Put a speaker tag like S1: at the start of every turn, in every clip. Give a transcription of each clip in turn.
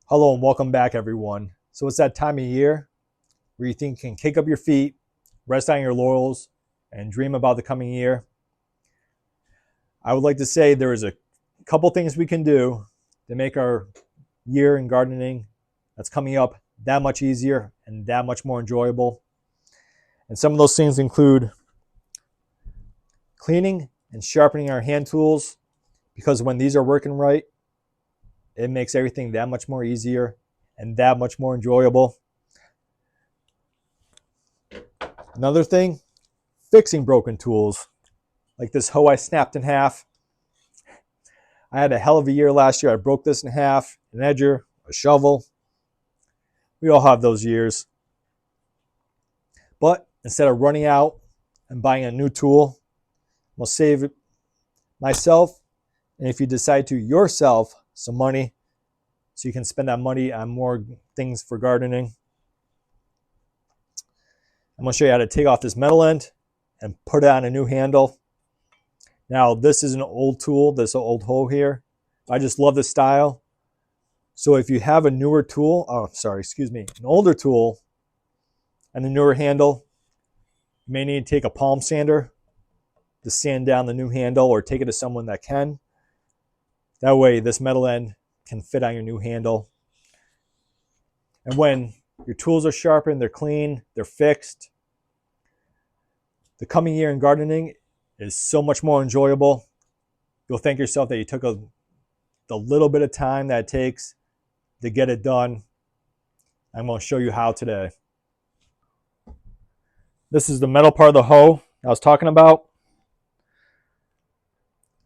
S1: Hello and welcome back, everyone. So it's that time of year where you think you can kick up your feet, rest on your laurels, and dream about the coming year. I would like to say there is a couple things we can do to make our year in gardening that's coming up that much easier and that much more enjoyable. And some of those things include cleaning and sharpening our hand tools, because when these are working right, it makes everything that much more easier and that much more enjoyable. Another thing, fixing broken tools. Like this hoe I snapped in half. I had a hell of a year last year. I broke this in half, an edger, a shovel. We all have those years. But instead of running out and buying a new tool, I'm going to save myself, and if you decide to, yourself, some money so you can spend that money on more things for gardening. I'm going to show you how to take off this metal end and put it on a new handle. Now, this is an old tool, this old hoe here. I just love the style. So if you have a newer tool, an older tool and a newer handle, you may need to take a palm sander to sand down the new handle, or take it to someone that can. That way, this metal end can fit on your new handle. And when your tools are sharpened, they're clean, they're fixed, the coming year in gardening is so much more enjoyable. You'll thank yourself that you took the little bit of time that it takes to get it done. I'm going to show you how today. This is the metal part of the hoe I was talking about.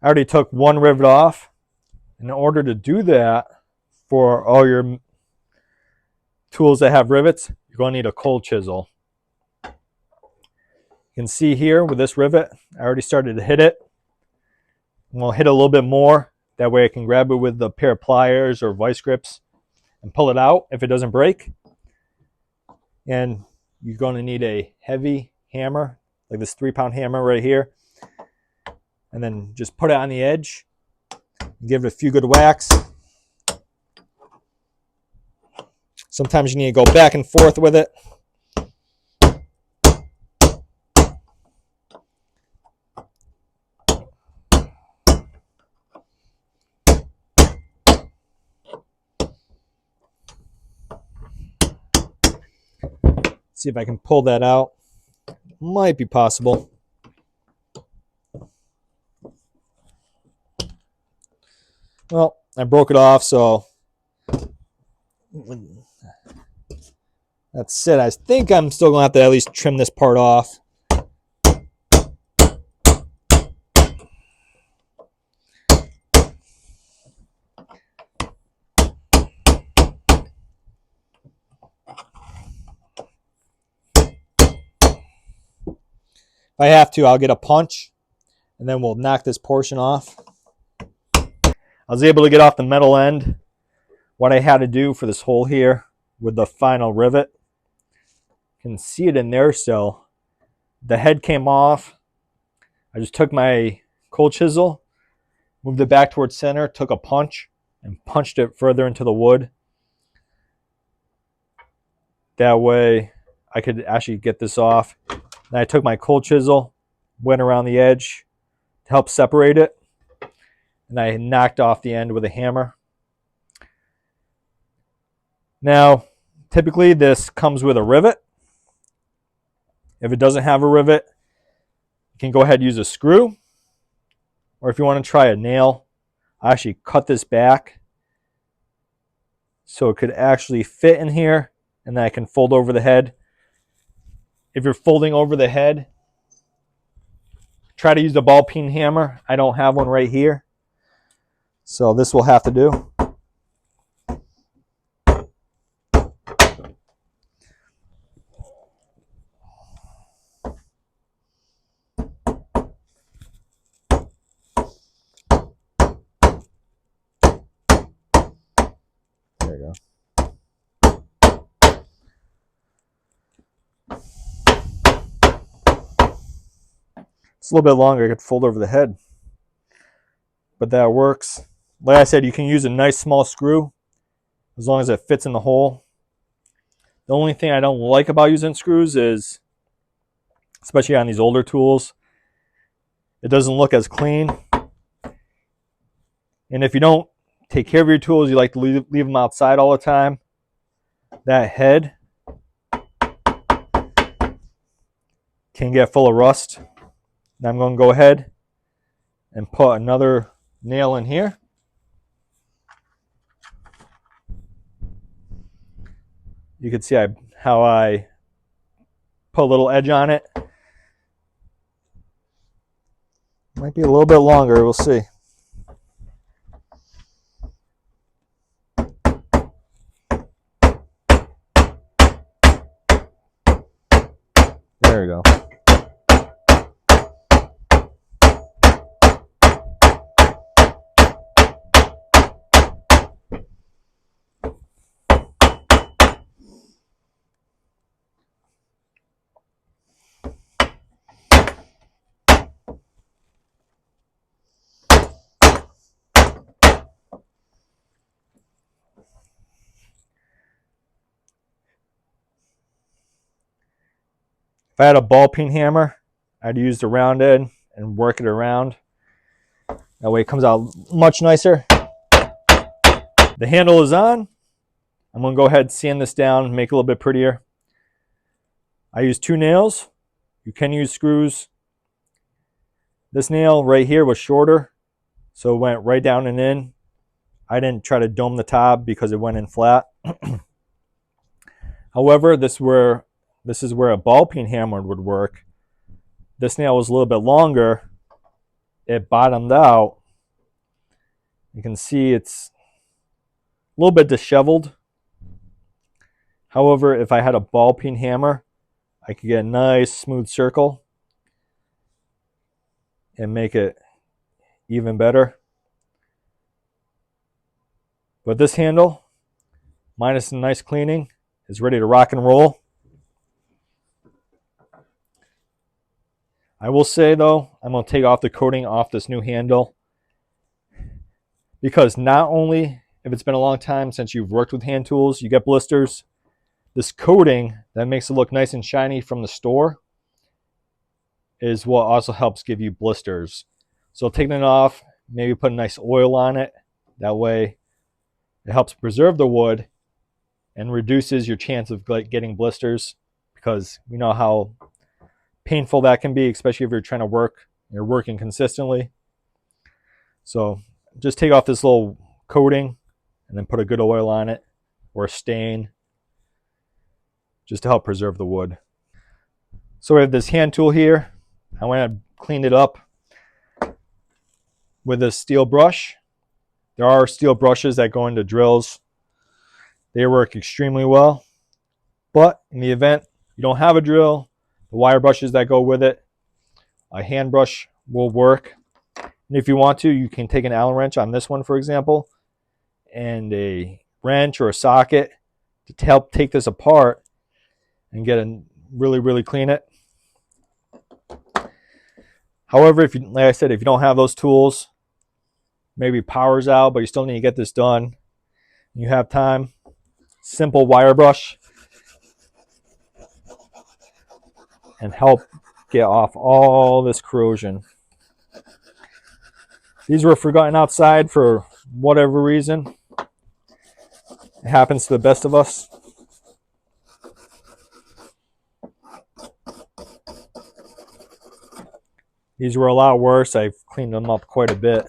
S1: I already took one rivet off. In order to do that, for all your tools that have rivets, you're going to need a cold chisel. You can see here with this rivet, I already started to hit it. I'm going to hit it a little bit more. That way I can grab it with a pair of pliers or vice grips and pull it out if it doesn't break. And you're going to need a heavy hammer, like this 3-pound hammer right here. And then just put it on the edge. Give it a few good whacks. Sometimes you need to go back and forth with it. See if I can pull that out. Might be possible. Well, I broke it off, so that's it. I think I'm still going to have to at least trim this part off. If I have to, I'll get a punch, and then we'll knock this portion off. I was able to get off the metal end. What I had to do for this hole here with the final rivet, you can see it in there still. The head came off. I just took my cold chisel, moved it back towards center, took a punch, and punched it further into the wood. That way I could actually get this off. Then I took my cold chisel, went around the edge to help separate it, and I knocked off the end with a hammer. Now, typically this comes with a rivet. If it doesn't have a rivet, you can go ahead and use a screw. Or if you want to try a nail, I actually cut this back so it could actually fit in here, and then I can fold over the head. If you're folding over the head, try to use the ball peen hammer. I don't have one right here, so this will have to do. There you go. It's a little bit longer. I could fold over the head, but that works. Like I said, you can use a nice small screw. as long as it fits in the hole. The only thing I don't like about using screws is, especially on these older tools, it doesn't look as clean. And if you don't take care of your tools, you like to leave them outside all the time, that head can get full of rust. Now I'm going to go ahead and put another nail in here. You can see how I put a little edge on it. Might be a little bit longer, we'll see. There we go. If I had a ball peen hammer, I'd use the round end and work it around. That way it comes out much nicer. The handle is on. I'm going to go ahead and sand this down and make it a little bit prettier. I use 2 nails. You can use screws. This nail right here was shorter, so it went right down and in. I didn't try to dome the top because it went in flat. However, this is where a ball peen hammer would work. This nail was a little bit longer. It bottomed out. You can see it's a little bit disheveled. However, if I had a ball peen hammer, I could get a nice smooth circle and make it even better. But this handle, minus a nice cleaning, is ready to rock and roll. I will say though, I'm going to take off the coating off this new handle, because not only if it's been a long time since you've worked with hand tools, you get blisters. This coating that makes it look nice and shiny from the store is what also helps give you blisters. So taking it off, maybe put a nice oil on it. That way it helps preserve the wood and reduces your chance of getting blisters, because we know how painful that can be, especially if you're trying to work, you're working consistently. So just take off this little coating and then put a good oil on it, or a stain, just to help preserve the wood. So we have this hand tool here. I went and cleaned it up with a steel brush. There are steel brushes that go into drills. They work extremely well. But in the event you don't have a drill, the wire brushes that go with it, a hand brush will work. And if you want to, you can take an Allen wrench on this one, for example, and a wrench or a socket to help take this apart and get a really clean it. However, if you, like I said, if you don't have those tools, maybe power's out, but you still need to get this done, you have time, simple wire brush and help get off all this corrosion. These were forgotten outside for whatever reason. It happens to the best of us. These were a lot worse. I've cleaned them up quite a bit.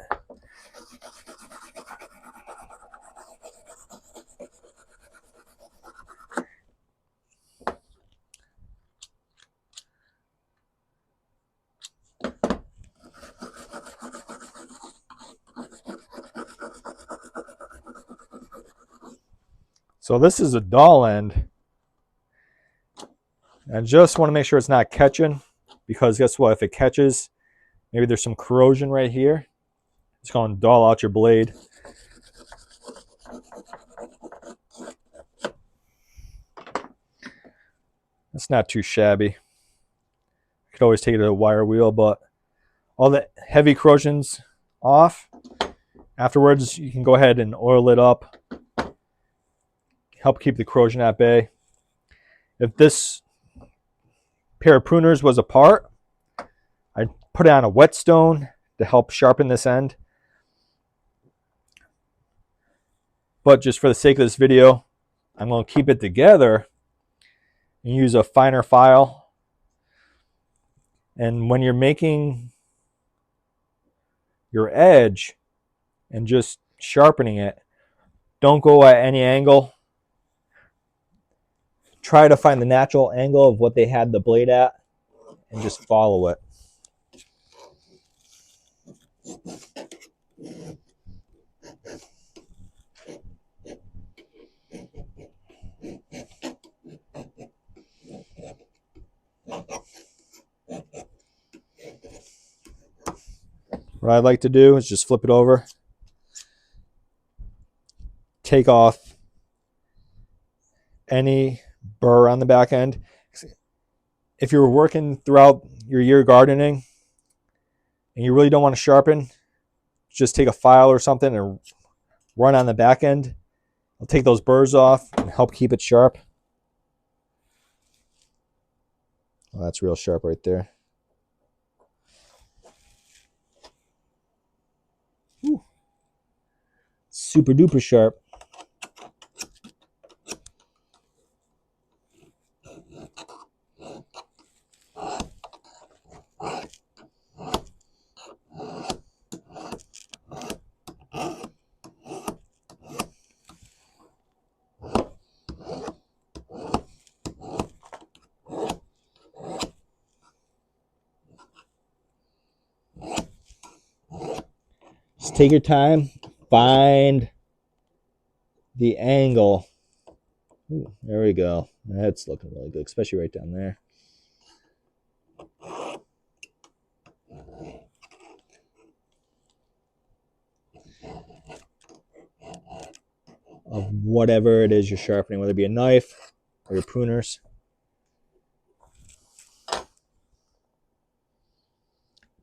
S1: So this is a dull end. I just want to make sure it's not catching, because guess what? If it catches, maybe there's some corrosion right here. It's going to dull out your blade. It's not too shabby. You could always take it to a wire wheel, but all the heavy corrosion's off. Afterwards, you can go ahead and oil it up help keep the corrosion at bay. If this pair of pruners was apart, I'd put it on a whetstone to help sharpen this end. But just for the sake of this video, I'm going to keep it together and use a finer file. And when you're making your edge and just sharpening it, don't go at any angle. Try to find the natural angle of what they had the blade at and just follow it. What I'd like to do is just flip it over, take off any burr on the back end. If you're working throughout your year gardening and you really don't want to sharpen, just take a file or something and run on the back end. I'll take those burrs off and help keep it sharp. Oh, that's real sharp right there. Whew. Super duper sharp. Just take your time, find the angle. Ooh, there we go. That's looking really good, especially right down there. Of whatever it is you're sharpening, whether it be a knife or your pruners.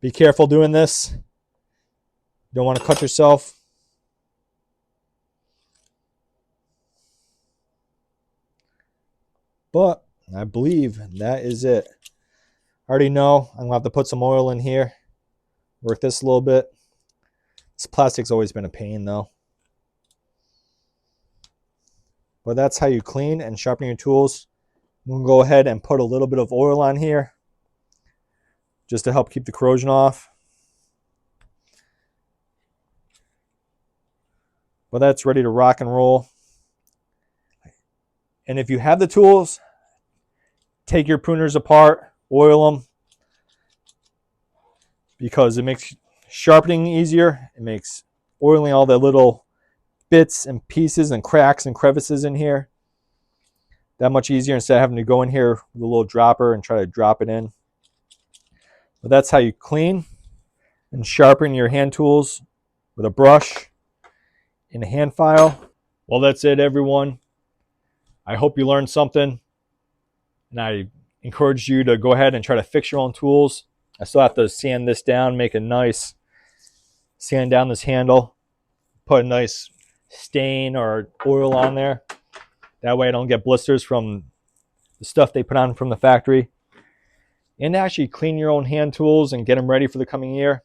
S1: Be careful doing this. You don't want to cut yourself. But I believe that is it. I already know I'm going to have to put some oil in here. Work this a little bit. This plastic's always been a pain though. But that's how you clean and sharpen your tools. I'm going to go ahead and put a little bit of oil on here just to help keep the corrosion off. But that's ready to rock and roll. And if you have the tools, take your pruners apart, oil them, because it makes sharpening easier. It makes oiling all the little bits and pieces and cracks and crevices in here that much easier instead of having to go in here with a little dropper and try to drop it in. But that's how you clean and sharpen your hand tools with a brush in a hand file. Well, that's it, everyone. I hope you learned something, and I encourage you to go ahead and try to fix your own tools. I still have to sand this down, make a nice, sand down this handle, put a nice stain or oil on there. That way I don't get blisters from the stuff they put on from the factory. And actually clean your own hand tools and get them ready for the coming year.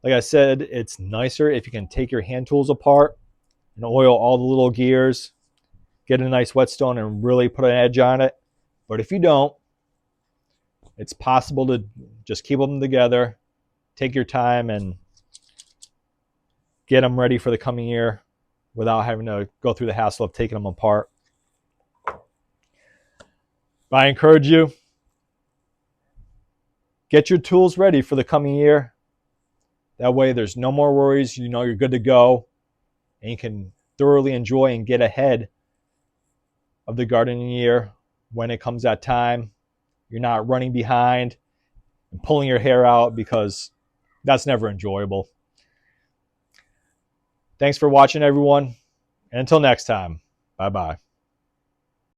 S1: Like I said, it's nicer if you can take your hand tools apart and oil all the little gears, get a nice whetstone and really put an edge on it. But if you don't, it's possible to just keep them together, take your time, and get them ready for the coming year without having to go through the hassle of taking them apart. But I encourage you, get your tools ready for the coming year. That way there's no more worries. You know you're good to go, and you can thoroughly enjoy and get ahead of the gardening year when it comes that time. You're not running behind and pulling your hair out, because that's never enjoyable. Thanks for watching, everyone. And until next time, bye-bye.